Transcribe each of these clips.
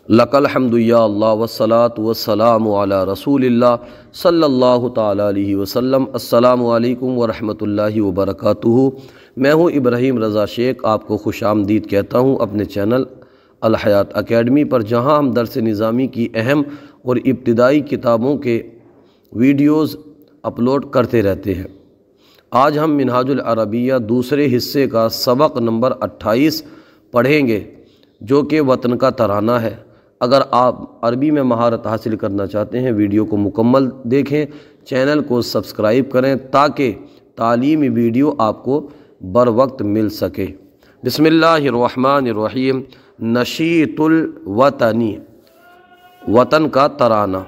लकल हम्दु या अल्लाह वस्सलातु वस्सलामु अला रसूलिल्लाह सल्लल्लाहु ताला अलैहि वसल्लम। अस्सलामु अलैकुम वरहमतुल्लाहि वबरकातुहू। मैं हूँ इब्राहीम रज़ा शेख, आपको खुश आमदीद कहता हूँ अपने चैनल अल हयात अकेडमी पर, जहाँ हम दर्स निज़ामी की अहम और इब्तिदाई किताबों के वीडियोज़ अपलोड करते रहते हैं। आज हम मिनहाजुल अरबिया दूसरे हिस्से का सबक नंबर 28 पढ़ेंगे, जो कि वतन का तराना है। अगर आप अरबी में महारत हासिल करना चाहते हैं, वीडियो को मुकम्मल देखें, चैनल को सब्सक्राइब करें ताकि तालीमी वीडियो आपको बर वक्त मिल सके। बिस्मिल्लाहिर्रहमानिर्रहीम। नशीतुल वतनी, वतन का तराना।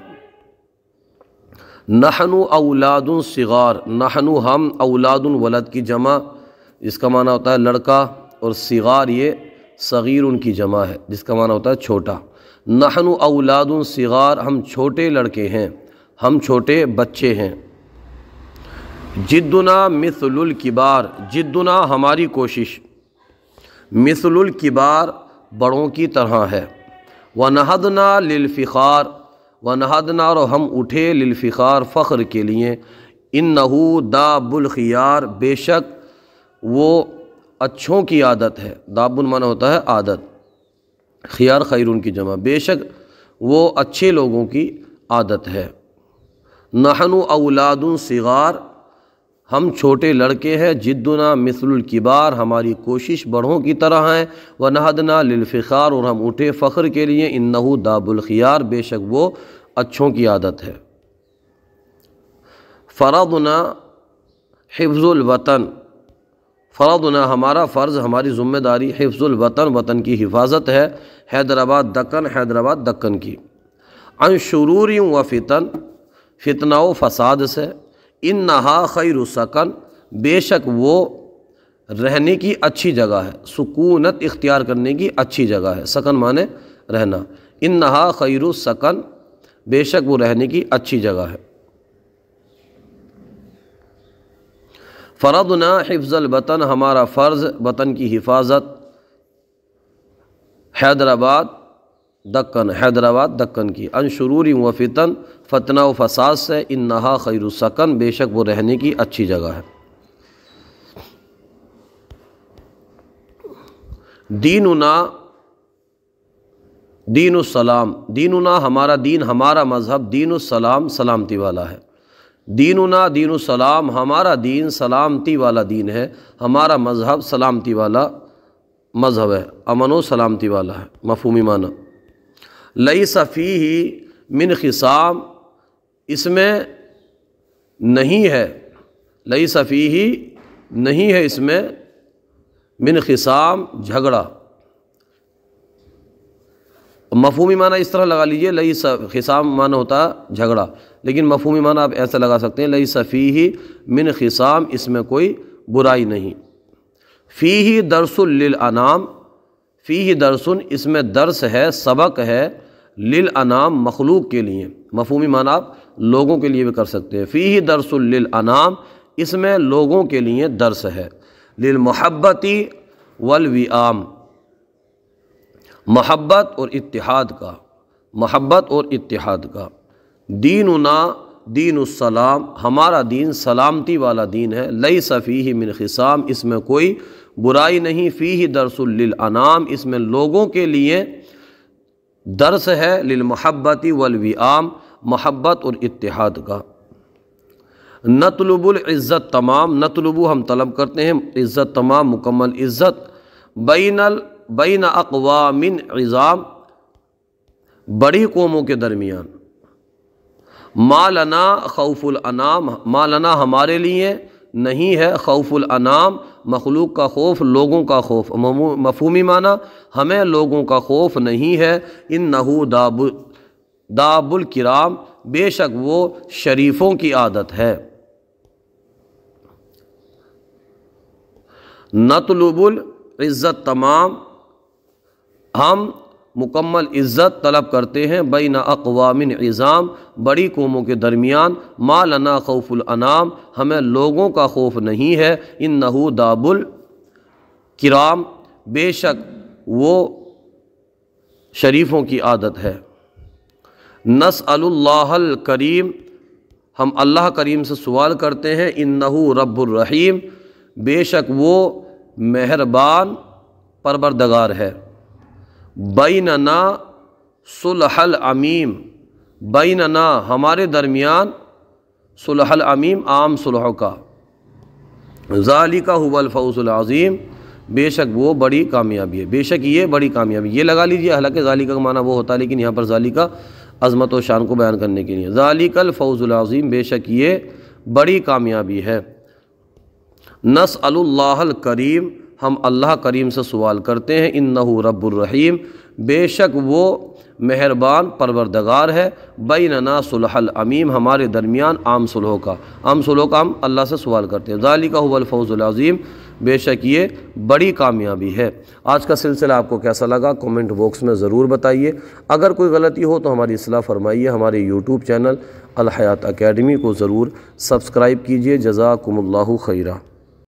नहनु औलादुन सिगार, नहनु हम, औलादुन वलद की जमा, इसका माना होता है लड़का, और सिगार ये सगीर उनकी जमा है, जिसका माना होता है छोटा। नहनु औलादुन सिगार, हम छोटे लड़के हैं, हम छोटे बच्चे हैं। जिद्दुना मिसलुल किबार, जिद्दुना हमारी कोशिश, मिसलुल किबार बड़ों की तरह है। वनहदना लिलफ़िखार, वनहदना और हम उठे, लिलफ़िखार फ़ख्र के लिए। इन्नहु दाबुल खियार, बेशक वो अच्छों की आदत है। दाबुल माना होता है आदत, खियार खैरुन की जमा, बेशक वो अच्छे लोगों की आदत है। नहनु औलादुन सिगार, हम छोटे लड़के हैं। जिद्दुना मिसलुल किबार, हमारी कोशिश बड़ों की तरह है। व नहदना लिलफ़िखार, और हम उठे फ़ख्र के लिए। इन्नहु दाबुल खियार, बेशक वो अच्छों की आदत है। फ़रदना हिफ्ज़ुल वतन, फ़रदना हमारा फ़र्ज़, हमारी ज़िम्मेदारी, हिफ्ज़ुल वतन वतन की हिफाजत है। हैदराबाद दक्कन, हैदराबाद दक्कन की। अन शुरूरी व फ़ितन, फ़ितना व फ़साद से। इन्नहा खैरु सकन, बेशक वो रहने की अच्छी जगह है, सुकूनत इख्तियार करने की अच्छी जगह है। सकन माने रहना। इन्नहा खैरु सकन, बेशक वो रहने की अच्छी जगह है। फ़रदना हिफ्ज़ल वतन, हमारा फ़र्ज़ वतन की हिफाजत। हैदराबाद दक्कन, हैदराबाद दक्कन की। अन शुरूरी व फ़ितन, फ़तना व फ़साद से। इन्नहा खैरु सकन, बेशक वो रहने की अच्छी जगह है। दीनुना दीनुस्सलाम, दीनुना हमारा दीन, हमारा मज़हब, दीनुस्सलाम सलामती वाला है। दीनुना दीनुस्सलाम, हमारा दीन सलामती वाला दीन है, हमारा मज़हब सलामती वाला मज़हब है, अमन व सलामती वाला है। मफ़हूमी माना। लैसा फ़ीही मिन ख़िसाम, इसमें नहीं है, लैसा फ़ीही नहीं है इसमें, मिन ख़िसाम झगड़ा। मफ़हूमी माना इस तरह लगा लीजिए, लैसा ख़िसाम माना होता है झगड़ा, लेकिन मफ़हूमी माना आप ऐसा लगा सकते हैं, लैसा फ़ीही मिन ख़िसाम, इसमें कोई बुराई नहीं। फ़ीही दरसुल लिल अनाम, फ़ीही दरसुन, इसमें दर्स है, सबक है, लिल अनाम मखलूक के लिए। मफ़हूमी माना आप लोगों के लिए भी कर सकते हैं। फ़ीही दरसुल लिल अनाम, इसमें लोगों के लिए दर्स है। लिल मुहब्बती वल विआम, मोहब्बत और इत्तिहाद का, मोहब्बत और इत्तिहाद का। दीनुना दीनुस्सलाम, हमारा दीन सलामती वाला दीन है। लैसा फ़ीही मिन ख़िसाम, इसमें कोई बुराई नहीं। फ़ीही दरसुल लिल अनाम, इसमें लोगों के लिए दर्स है। लिल मुहब्बती वल विआम, मोहब्बत और इत्तिहाद का। नतलुबुल इज़्ज़त तमाम, नतलुबु हम तलब करते हैं, इज़्ज़त तमाम मुकम्मल इज़्ज़त। बैन अक़वामिन इज़ाम, बड़ी कौमों के दरमियान। मालना खौफुल अनाम, मालना हमारे लिए नहीं है, खौफुल अनाम मखलूक का खौफ, लोगों का खौफ। मफ़हूमी माना हमें लोगों का खौफ नहीं है। इन्नहु दाबुल किराम, बेशक वो शरीफों की आदत है। नतलुबुल इज़्ज़त तमाम, हम मुकम्मल इज़्ज़त तलब करते हैं। बैन अक़वामिन इज़ाम, बड़ी कौमों के दरमियान। मा लना खौफुल अनाम, हमें लोगों का खौफ नहीं है। इन्नहु दाबुल किराम, बेशक वो شریفوں کی عادت ہے۔ نسأل اللہ الکریم، ہم اللہ کریم سے سوال کرتے ہیں، انہ رب الرحیم، بے شک وہ مہربان پروردگار ہے۔ بیننا صلح العمیم، بیننا ہمارے درمیان، صلح العمیم عام صلح کا، ذالک هو الفوز العظیم، بے شک وہ بڑی کامیابی ہے، بے شک یہ بڑی کامیابی، یہ لگا لیجئے، حالانکہ ذالک کا معنی وہ ہوتا ہے، لیکن یہاں پر ذالک عظمت و شان کو بیان کرنے کے لیے، ذالک الفوز العظیم، بے شک یہ بڑی کامیابی ہے۔ نسأل اللہ الکریم، ہم اللہ کریم سے سوال کرتے ہیں، انہ رب الرحیم، بے شک وہ مہربان پروردگار ہے، بیننا صلح العمیم، ہمارے درمیان عام صلح کا، عام صلح کا ہم اللہ سے سوال کرتے ہیں، ذالک هو الفوز العظیم، بے شک یہ بڑی کامیابی ہے۔ آج کا سلسلہ آپ کو کیسا لگا کومنٹ باکس میں ضرور بتائیے، اگر کوئی غلطی ہو تو ہماری اصلاح فرمائیے، ہمارے یوٹیوب چینل الحیات اکیڈمی کو ضرور سبسکرائب کیجیے۔ جزاکم اللہ خیرہ۔